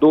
2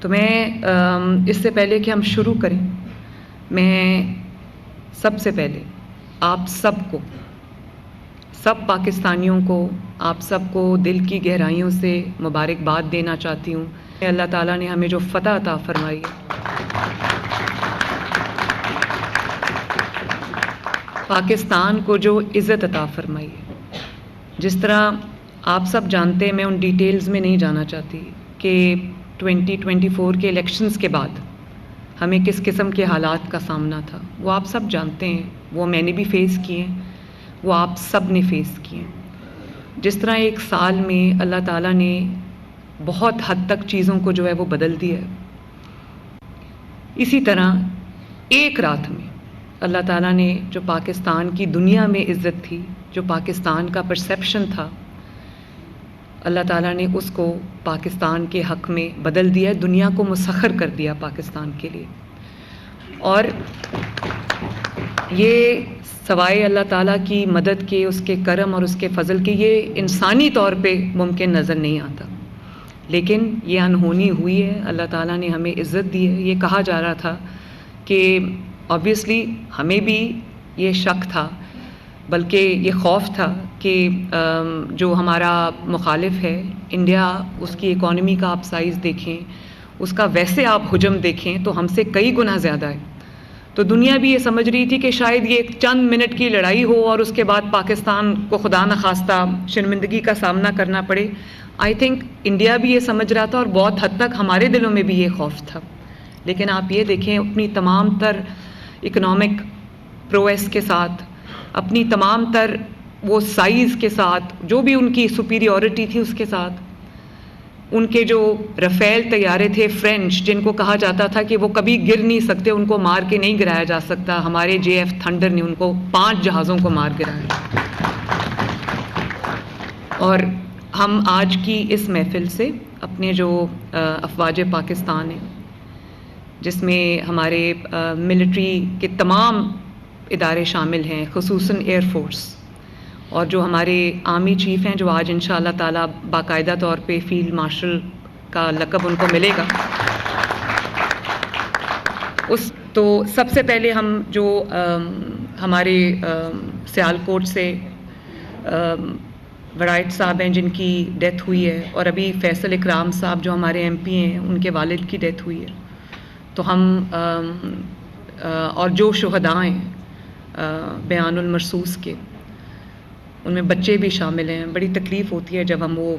تو میں اس سے پہلے کہ ہم شروع کریں، میں سب سے پہلے آپ سب کو، سب پاکستانیوں کو، آپ سب کو دل کی گہرائیوں سے مبارکباد دینا چاہتی ہوں. اللہ تعالیٰ نے ہمیں جو فتح عطا فرمائی ہے، پاکستان کو جو عزت عطا فرمائی ہے، جس طرح آپ سب جانتے ہیں، میں ان ڈیٹیلز میں نہیں جانا چاہتی کہ 2024 کے الیکشنز کے بعد ہمیں کس قسم کے حالات کا سامنا تھا. وہ آپ سب جانتے ہیں، وہ میں نے بھی فیس کیے ہیں، وہ آپ سب نے فیس کیے ہیں. جس طرح ایک سال میں اللہ تعالیٰ نے بہت حد تک چیزوں کو جو ہے وہ بدل دیا ہے، اسی طرح ایک رات میں اللہ تعالیٰ نے جو پاکستان کی دنیا میں عزت تھی، جو پاکستان کا پرسیپشن تھا، اللہ تعالیٰ نے اس کو پاکستان کے حق میں بدل دیا، دنیا کو مسخر کر دیا پاکستان کے لیے. اور یہ سوائے اللہ تعالیٰ کی مدد کے، اس کے کرم اور اس کے فضل کے، یہ انسانی طور پہ ممکن نظر نہیں آتا. لیکن یہ انہونی ہوئی ہے، اللہ تعالیٰ نے ہمیں عزت دی ہے. یہ کہا جا رہا تھا کہ آبویسلی ہمیں بھی یہ شک تھا، بلکہ یہ خوف تھا کہ جو ہمارا مخالف ہے انڈیا، اس کی اکانومی کا آپ سائز دیکھیں، اس کا ویسے آپ حجم دیکھیں تو ہم سے کئی گنا زیادہ ہے. تو دنیا بھی یہ سمجھ رہی تھی کہ شاید یہ ایک چند منٹ کی لڑائی ہو اور اس کے بعد پاکستان کو خدا نخواستہ شرمندگی کا سامنا کرنا پڑے. آئی تھنک انڈیا بھی یہ سمجھ رہا تھا اور بہت حد تک ہمارے دلوں میں بھی یہ خوف تھا. لیکن آپ یہ دیکھیں، اپنی تمام تر اکنامک پرویس کے ساتھ، اپنی تمام تر وہ سائز کے ساتھ، جو بھی ان کی سپیریورٹی تھی اس کے ساتھ، ان کے جو رفیل طیارے تھے فرینچ، جن کو کہا جاتا تھا کہ وہ کبھی گر نہیں سکتے، ان کو مار کے نہیں گرایا جا سکتا، ہمارے JF تھنڈر نے ان کو 5 جہازوں کو مار گرایا. اور ہم آج کی اس محفل سے اپنے جو افواج پاکستان ہیں، جس میں ہمارے ملٹری کے تمام ادارے شامل ہیں، خصوصاً ایئر فورس، اور جو ہمارے آرمی چیف ہیں، جو آج انشاءاللہ تعالیٰ باقاعدہ طور پہ فیلڈ مارشل کا لقب ان کو ملے گا. تو سب سے پہلے ہم جو ہمارے سیالکوٹ سے وڑائٹ صاحب ہیں جن کی ڈیتھ ہوئی ہے، اور ابھی فیصل اکرام صاحب جو ہمارے MP ہیں، ان کے والد کی ڈیتھ ہوئی ہے. تو ہم اور جو شہداء ہیں بیان المرصوص کے، ان میں بچے بھی شامل ہیں. بڑی تکلیف ہوتی ہے جب ہم وہ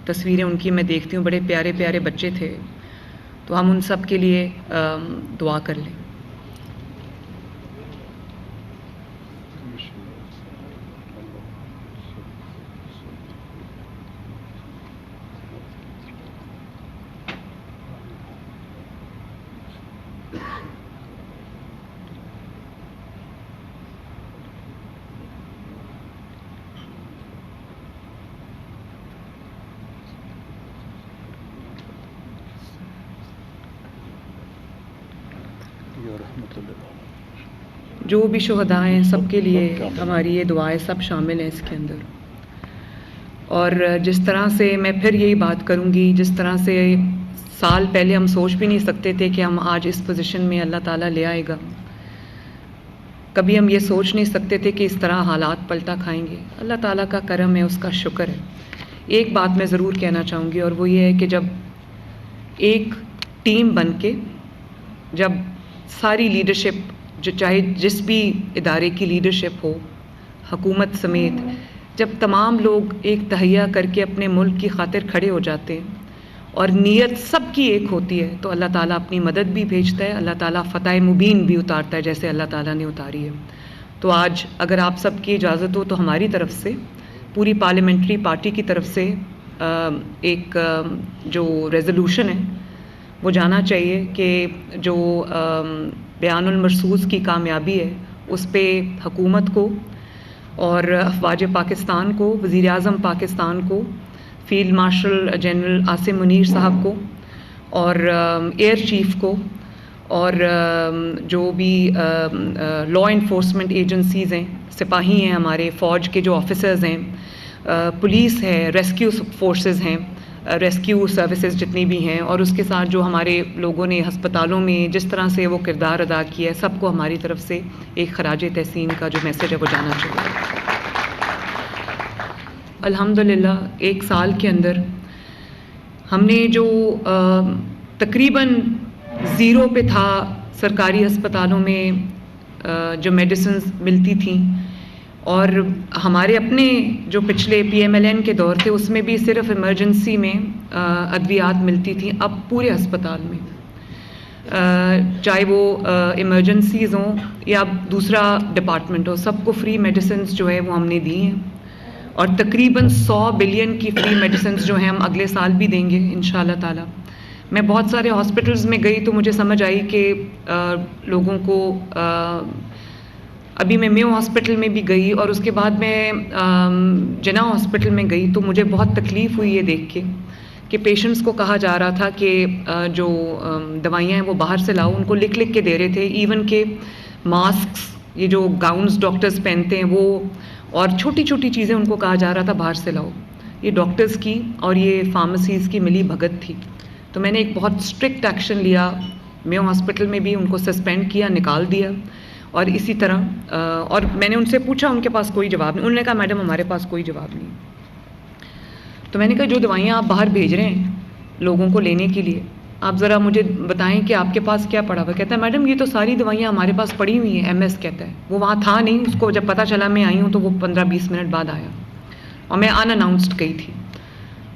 تصویریں ان کی میں دیکھتی ہوں، بڑے پیارے پیارے بچے تھے. تو ہم ان سب کے لیے دعا کر لیں. جو بھی شہداء ہیں سب کے لیے ہماری یہ دعائیں سب شامل ہیں اس کے اندر. اور جس طرح سے میں پھر یہی بات کروں گی، جس طرح سے سال پہلے ہم سوچ بھی نہیں سکتے تھے کہ ہم آج اس پوزیشن میں اللہ تعالیٰ لے آئے گا. کبھی ہم یہ سوچ نہیں سکتے تھے کہ اس طرح حالات پلٹا کھائیں گے. اللہ تعالیٰ کا کرم ہے، اس کا شکر ہے. ایک بات میں ضرور کہنا چاہوں گی، اور وہ یہ ہے کہ جب ایک ٹیم بن کے، جب ساری لیڈرشپ، جو چاہے جس بھی ادارے کی لیڈرشپ ہو، حکومت سمیت، جب تمام لوگ ایک تہیہ کر کے اپنے ملک کی خاطر کھڑے ہو جاتے ہیں اور نیت سب کی ایک ہوتی ہے، تو اللہ تعالیٰ اپنی مدد بھی بھیجتا ہے، اللہ تعالیٰ فتح مبین بھی اتارتا ہے، جیسے اللہ تعالیٰ نے اتاری ہے. تو آج اگر آپ سب کی اجازت ہو تو ہماری طرف سے، پوری پارلیمنٹری پارٹی کی طرف سے ایک جو ریزولوشن ہے وہ جانا چاہیے کہ جو بیان المرصوص کی کامیابی ہے اس پہ حکومت کو اور افواج پاکستان کو، وزیر اعظم پاکستان کو، field marshal general Asim Munir صاحب کو، اور ایئر چیف کو، اور جو بھی لا انفورسمنٹ ایجنسیز ہیں، سپاہی ہیں ہمارے، فوج کے جو آفیسرز ہیں، پولیس ہے، ریسکیو فورسز ہیں، ریسکیو سروسز جتنی بھی ہیں، اور اس کے ساتھ جو ہمارے لوگوں نے ہسپتالوں میں جس طرح سے وہ کردار ادا کیا ہے، سب کو ہماری طرف سے ایک خراج تحسین کا جو میسج ہے وہ جانا چاہیے۔ الحمدللہ 1 سال کے اندر ہم نے جو تقریباً زیرو پہ تھا سرکاری ہسپتالوں میں جو میڈیسنز ملتی تھیں، اور ہمارے اپنے جو پچھلے PMLN کے دور تھے اس میں بھی صرف ایمرجنسی میں ادویات ملتی تھیں، اب پورے ہسپتال میں چاہے وہ ایمرجنسیز ہوں یا دوسرا ڈپارٹمنٹ ہو، سب کو فری میڈیسنز جو ہے وہ ہم نے دی ہیں، اور تقریباً 100 بلین کی فری میڈیسنز جو ہیں ہم اگلے سال بھی دیں گے انشاءاللہ تعالی۔ میں بہت سارے ہاسپٹلز میں گئی تو مجھے سمجھ آئی کہ لوگوں کو ابھی میں میو ہاسپٹل میں بھی گئی اور اس کے بعد میں جناح ہاسپٹل میں گئی تو مجھے بہت تکلیف ہوئی یہ دیکھ کے کہ پیشنٹس کو کہا جا رہا تھا کہ جو دوائیاں ہیں وہ باہر سے لاؤ، ان کو لکھ لکھ کے دے رہے تھے، ایون کہ ماسکس، یہ جو گاؤنز ڈاکٹرز پہنتے ہیں وہ، اور چھوٹی چھوٹی چیزیں ان کو کہا جا رہا تھا باہر سے لاؤ۔ یہ ڈاکٹرز کی اور یہ فارمیسیز کی ملی بھگت تھی۔ تو میں نے ایک بہت اسٹرکٹ ایکشن لیا، میو ہاسپٹل میں بھی ان کو سسپینڈ کیا، نکال دیا، اور اسی طرح اور میں نے ان سے پوچھا، ان کے پاس کوئی جواب نہیں، انہوں نے کہا میڈم ہمارے پاس کوئی جواب نہیں۔ تو میں نے کہا جو دوائیاں آپ باہر بھیج رہے ہیں لوگوں کو لینے کے لیے، آپ ذرا مجھے بتائیں کہ آپ کے پاس کیا پڑا ہوا۔ کہتا ہے میڈم یہ تو ساری دوائیاں ہمارے پاس پڑی ہوئی ہیں، MS کہتا ہے، وہ وہاں تھا نہیں، اس کو جب پتہ چلا میں آئی ہوں تو وہ 15-20 منٹ بعد آیا اور میں ان اناؤنسڈ گئی تھی۔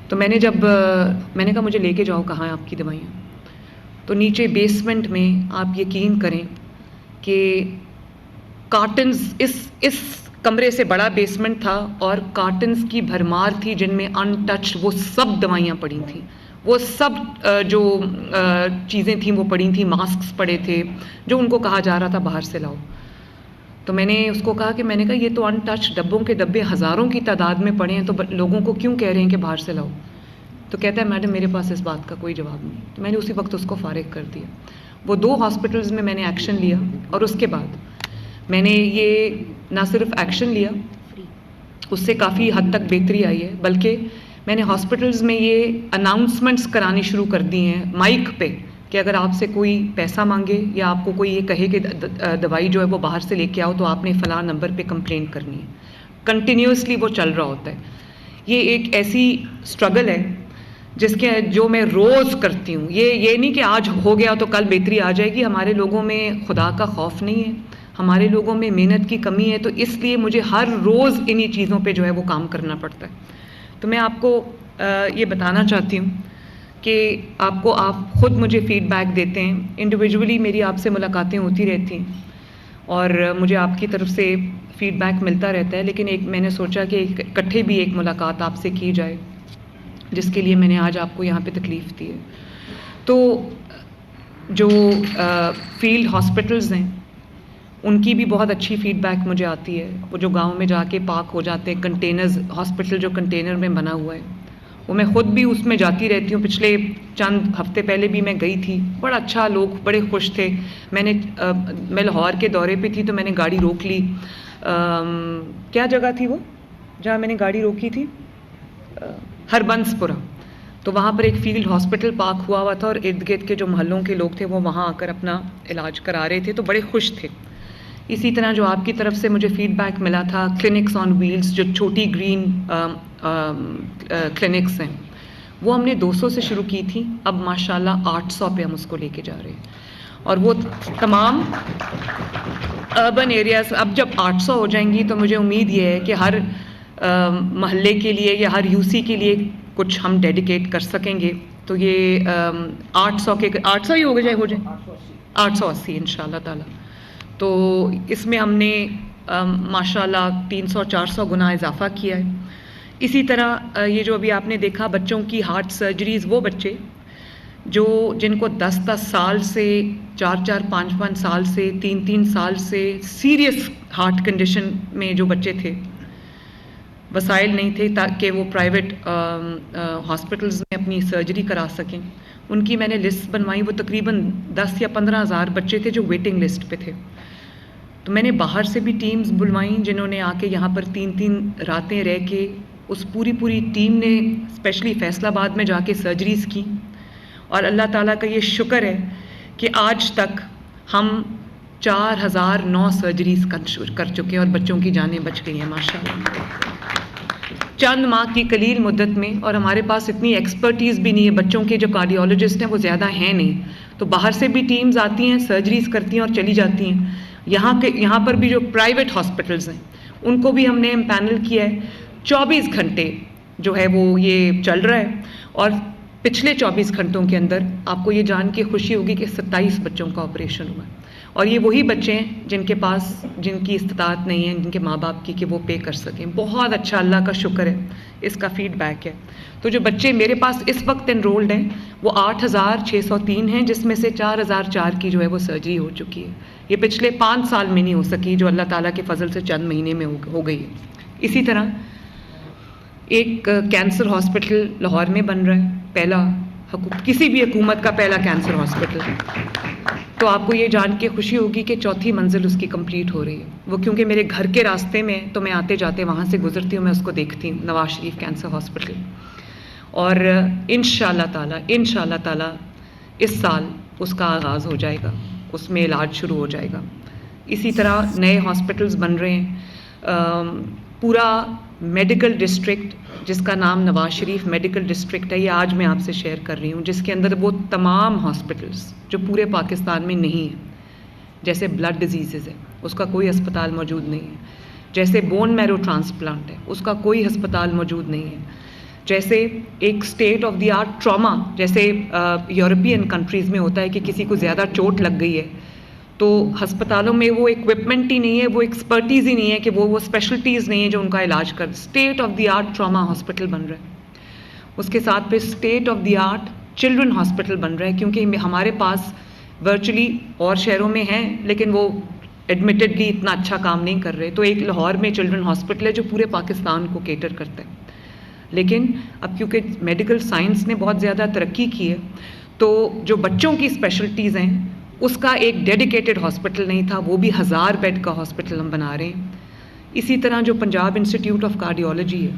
تو میں نے کہا مجھے لے کے جاؤ، کہاں ہیں آپ کی دوائیاں؟ تو نیچے بیسمنٹ میں آپ یقین کریں کہ کارٹنز، اس کمرے سے بڑا بیسمنٹ تھا اور کارٹنز کی بھرمار تھی جن میں ان ٹچ وہ سب دوائیاں پڑی تھیں، وہ سب جو چیزیں تھیں وہ پڑی تھیں، ماسکس پڑے تھے جو ان کو کہا جا رہا تھا باہر سے لاؤ۔ تو میں نے اس کو کہا یہ تو ان ٹچ ڈبوں کے ڈبے ہزاروں کی تعداد میں پڑے ہیں، تو لوگوں کو کیوں کہہ رہے ہیں کہ باہر سے لاؤ؟ تو کہتا ہے میڈم میرے پاس اس بات کا کوئی جواب نہیں۔ تو میں نے اسی وقت اس کو فارغ کر دیا۔ وہ 2 ہاسپٹلز میں نے ایکشن لیا، اور اس کے بعد میں نے یہ نہ صرف ایکشن لیا، اس سے کافی حد تک بہتری آئی ہے، بلکہ میں نے ہاسپٹلز میں یہ اناؤنسمنٹس کرانی شروع کر دی ہیں مائک پہ کہ اگر آپ سے کوئی پیسہ مانگے یا آپ کو کوئی یہ کہے کہ دوائی جو ہے وہ باہر سے لے کے آؤ تو آپ نے فلاں نمبر پہ کمپلین کرنی ہے۔ کنٹینیوسلی وہ چل رہا ہوتا ہے۔ یہ ایک ایسی اسٹرگل ہے جو میں روز کرتی ہوں۔ یہ نہیں کہ آج ہو گیا تو کل بہتری آ جائے گی۔ ہمارے لوگوں میں خدا کا خوف نہیں ہے، ہمارے لوگوں میں محنت کی کمی ہے، تو اس لیے مجھے ہر روز انہی چیزوں پہ جو ہے وہ کام کرنا پڑتا ہے۔ تو میں آپ کو یہ بتانا چاہتی ہوں کہ آپ خود مجھے فیڈ بیک دیتے ہیں، انڈیویجولی میری آپ سے ملاقاتیں ہوتی رہتی ہیں اور مجھے آپ کی طرف سے فیڈ بیک ملتا رہتا ہے، لیکن میں نے سوچا کہ اکٹھے بھی ایک ملاقات آپ سے کی جائے، جس کے لیے میں نے آج آپ کو یہاں پہ تکلیف دی ہے۔ تو جو فیلڈ ہاسپٹلز ہیں ان کی بھی بہت اچھی فیڈ بیک مجھے آتی ہے، وہ جو گاؤں میں جا کے پاک ہو جاتے ہیں کنٹینرز، ہاسپٹل جو کنٹینر میں بنا ہوا ہے، وہ میں خود بھی اس میں جاتی رہتی ہوں۔ پچھلے چند ہفتے پہلے بھی میں گئی تھی، بڑا اچھا، لوگ بڑے خوش تھے۔ میں لاہور کے دورے پہ تھی تو میں نے گاڑی روک لی، کیا جگہ تھی وہ جہاں میں نے گاڑی روکی تھی؟ ہربنس پورہ۔ تو وہاں پر ایک فیلڈ ہاسپٹل پاک ہوا تھا اور ارد گرد کے جو محلوں کے لوگ تھے وہ وہاں آ کر اپنا علاج کرا رہے تھے، تو بڑے خوش تھے۔ اسی طرح جو آپ کی طرف سے مجھے فیڈ بیک ملا تھا کلینکس آن ویلز، جو چھوٹی گرین کلینکس ہیں، وہ ہم نے 200 سے شروع کی تھی، اب ماشاءاللہ 800 پہ ہم اس کو لے کے جا رہے ہیں، اور وہ تمام اربن ایریاز۔ اب جب 800 ہو جائیں گی تو مجھے امید یہ ہے کہ ہر محلے کے لیے یا ہر UC کے لیے کچھ ہم ڈیڈیکیٹ کر سکیں گے۔ تو یہ 800 ہی ہو جائیں 880 انشاءاللہ تعالی۔ تو اس میں ہم نے ماشاءاللہ 300-400 گنا اضافہ کیا ہے۔ اسی طرح یہ جو ابھی آپ نے دیکھا بچوں کی ہارٹ سرجریز، وہ بچے جن کو 10-10 سال سے، 4-4 5-5 سال سے، 3-3 سال سے سیریس ہارٹ کنڈیشن میں جو بچے تھے، وسائل نہیں تھے تاکہ وہ پرائیویٹ ہاسپٹلز میں اپنی سرجری کرا سکیں، ان کی میں نے لسٹ بنوائی۔ وہ تقریباً 10 یا 15 ہزار بچے تھے جو ویٹنگ لسٹ پہ تھے۔ تو میں نے باہر سے بھی ٹیمز بلوائیں جنہوں نے آ کے یہاں پر 3-3 راتیں رہ کے اس پوری ٹیم نے اسپیشلی فیصل آباد میں جا کے سرجریز کی، اور اللہ تعالیٰ کا یہ شکر ہے کہ آج تک ہم 4009 سرجریز کر چکے ہیں اور بچوں کی جانیں بچ گئی ہیں ماشاءاللہ چند ماہ کی قلیل مدت میں. اور ہمارے پاس اتنی ایکسپرٹیز بھی نہیں ہے، بچوں کے جو کارڈیولوجسٹ ہیں وہ زیادہ ہیں نہیں، تو باہر سے بھی ٹیمز آتی ہیں، سرجریز کرتی ہیں اور چلی جاتی ہیں. یہاں پر بھی جو پرائیویٹ ہاسپٹلز ہیں ان کو بھی ہم نے امپینل کیا ہے. 24 گھنٹے جو ہے وہ یہ چل رہا ہے، اور پچھلے 24 گھنٹوں کے اندر آپ کو یہ جان کے خوشی ہوگی کہ 27 بچوں کا آپریشن ہوا ہے. اور یہ وہی بچے ہیں جن کی استطاعت نہیں ہے، جن کے ماں باپ کی کہ وہ پے کر سکیں. بہت اچھا، اللہ کا شکر ہے، اس کا فیڈ بیک ہے. تو جو بچے میرے پاس اس وقت انرولڈ ہیں وہ 8603 ہیں، جس میں سے 4004 کی جو ہے وہ سرجری ہو چکی ہے. یہ پچھلے 5 سال میں نہیں ہو سکی، جو اللہ تعالیٰ کے فضل سے چند مہینے میں ہو گئی ہے. اسی طرح ایک کینسر ہاسپٹل لاہور میں بن رہا ہے، پہلا کسی بھی حکومت کا پہلا کینسر ہاسپٹل. تو آپ کو یہ جان کے خوشی ہوگی کہ 4تھی منزل اس کی کمپلیٹ ہو رہی ہے. وہ کیونکہ میرے گھر کے راستے میں، تو میں آتے جاتے وہاں سے گزرتی ہوں، میں اس کو دیکھتی ہوں، نواز شریف کینسر ہاسپٹل. اور انشاءاللہ تعالی اس سال اس کا آغاز ہو جائے گا، اس میں علاج شروع ہو جائے گا. اسی طرح نئے ہاسپٹلز بن رہے ہیں. پورا میڈیکل ڈسٹرکٹ جس کا نام نواز شریف میڈیکل ڈسٹرکٹ ہے، یہ آج میں آپ سے شیئر کر رہی ہوں، جس کے اندر وہ تمام ہاسپٹلز جو پورے پاکستان میں نہیں ہیں. جیسے بلڈ ڈیزیزز ہے، اس کا کوئی ہسپتال موجود نہیں ہے. جیسے بون میرو ٹرانسپلانٹ ہے، اس کا کوئی ہسپتال موجود نہیں ہے. جیسے ایک state of the art trauma, جیسے یورپین کنٹریز میں ہوتا ہے کہ کسی کو زیادہ چوٹ لگ گئی ہے تو ہسپتالوں میں وہ اکوپمنٹ ہی نہیں ہے، وہ ایکسپرٹیز ہی نہیں ہے، کہ وہ اسپیشلٹیز نہیں ہے جو ان کا علاج کر. State of the art trauma hospital بن رہا ہے. اس کے ساتھ پھر state of the art children hospital بن رہا ہے، کیونکہ ہمارے پاس ورچولی اور شہروں میں ہیں لیکن وہ ایڈمیٹڈلی اتنا اچھا کام نہیں کر رہے. تو ایک لاہور میں چلڈرن ہاسپٹل ہے جو پورے پاکستان کو کیٹر کرتا ہے. لیکن اب کیونکہ میڈیکل سائنس نے بہت زیادہ ترقی کی ہے، تو جو بچوں کی اسپیشلٹیز ہیں اس کا ایک ڈیڈیکیٹڈ ہاسپٹل نہیں تھا، وہ بھی 1000 بیڈ کا ہاسپٹل ہم بنا رہے ہیں. اسی طرح جو پنجاب انسٹیٹیوٹ آف کارڈیولوجی ہے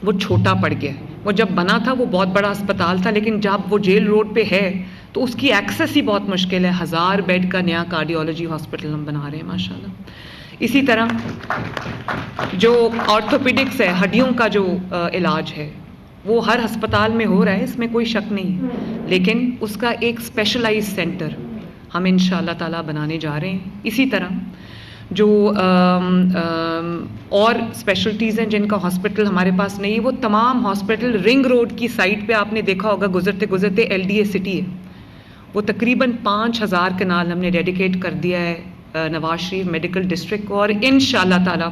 وہ چھوٹا پڑ گیا ہے. وہ جب بنا تھا وہ بہت بڑا اسپتال تھا، لیکن جب وہ جیل روڈ پہ ہے تو اس کی ایکسیس ہی بہت مشکل ہے. 1000 بیڈ کا نیا کارڈیولوجی ہاسپٹل ہم بنا رہے ہیں ماشاءاللہ. اسی طرح جو آرتھوپیڈکس ہے، ہڈیوں کا جو علاج ہے، وہ ہر ہسپتال میں ہو رہا ہے، اس میں کوئی شک نہیں ہے، لیکن اس کا ایک اسپیشلائز سینٹر ہم انشاءاللہ تعالیٰ بنانے جا رہے ہیں. اسی طرح جو اور اسپیشلٹیز ہیں جن کا ہاسپٹل ہمارے پاس نہیں ہے، وہ تمام ہاسپٹل رنگ روڈ کی سائٹ پہ آپ نے دیکھا ہوگا گزرتے گزرتے LDA سٹی ہے، وہ تقریباً 5000 کنال ہم نے ڈیڈیکیٹ کر دیا ہے نواز شریف میڈیکل ڈسٹرکٹ کو، اور انشاءاللہ تعالیٰ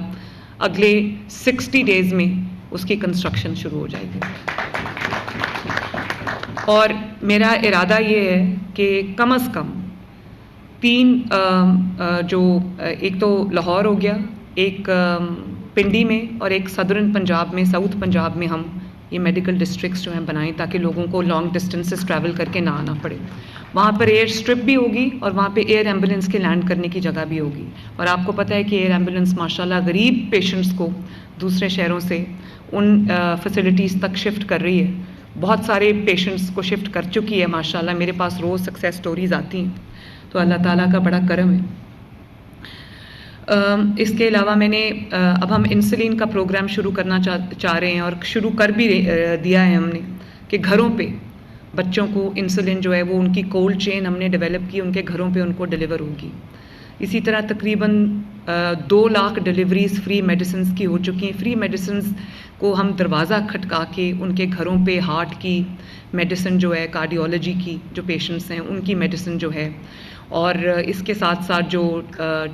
اگلے 60 ڈیز میں اس کی کنسٹرکشن شروع ہو جائے گی. اور میرا ارادہ یہ ہے کہ کم از کم 3 جو ایک تو لاہور ہو گیا، ایک پنڈی میں اور ایک صدرن پنجاب میں، ساؤتھ پنجاب میں ہم یہ میڈیکل ڈسٹرکٹس جو ہیں بنائیں تاکہ لوگوں کو لانگ ڈسٹینسز ٹریول کر کے نہ آنا پڑے. وہاں پر ایئر اسٹرپ بھی ہوگی اور وہاں پہ ایئر ایمبولینس کے لینڈ کرنے کی جگہ بھی ہوگی. اور آپ کو پتہ ہے کہ ایئر ایمبولینس ماشاءاللہ غریب پیشنٹس کو دوسرے شہروں سے ان فیسلٹیز تک شفٹ کر رہی ہے. بہت سارے پیشنٹس کو شفٹ کر چکی ہے ماشاءاللہ. میرے پاس روز سکسیس سٹوریز آتی ہیں، تو اللہ تعالیٰ کا بڑا کرم ہے. اس کے علاوہ میں نے اب ہم انسولین کا پروگرام شروع کرنا چاہ رہے ہیں، اور شروع کر بھی دیا ہے ہم نے، کہ گھروں پہ بچوں کو انسولین جو ہے وہ ان کی کولڈ چین ہم نے ڈیولپ کی، ان کے گھروں پہ ان کو ڈیلیور ہوگی. اسی طرح تقریباً 2 لاکھ ڈیلیوریز فری میڈیسنز کی ہو چکی ہیں. فری میڈیسنز کو ہم دروازہ کھٹکا کے ان کے گھروں پہ ہارٹ کی میڈیسن جو ہے، کارڈیولوجی کی جو پیشنٹس ہیں ان کی میڈیسن جو ہے، اور اس کے ساتھ ساتھ جو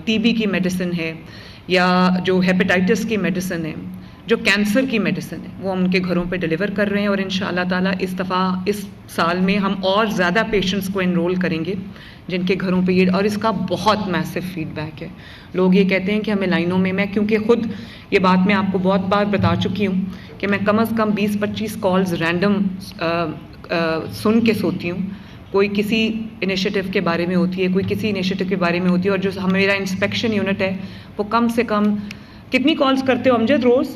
TB کی میڈیسن ہے، یا جو ہیپیٹائٹس کی میڈیسن ہے، جو کینسر کی میڈیسن ہے، وہ ہم ان کے گھروں پہ ڈیلیور کر رہے ہیں. اور انشاءاللہ تعالیٰ اس دفعہ اس سال میں ہم اور زیادہ پیشنٹس کو انرول کریں گے جن کے گھروں پہ یہ، اور اس کا بہت میسو فیڈ بیک ہے. لوگ یہ کہتے ہیں کہ ہمیں لائنوں میں کیونکہ خود یہ بات میں آپ کو بہت بار بتا چکی ہوں کہ میں کم از کم 20-25 کالز رینڈم سن کے سوتی ہوں. کوئی کسی انیشیٹو کے بارے میں ہوتی ہے، کوئی کسی انیشیٹو کے بارے میں ہوتی ہے، اور جو میرا انسپیکشن یونٹ ہے وہ کم سے کم کتنی کالز کرتے ہو امجد روز؟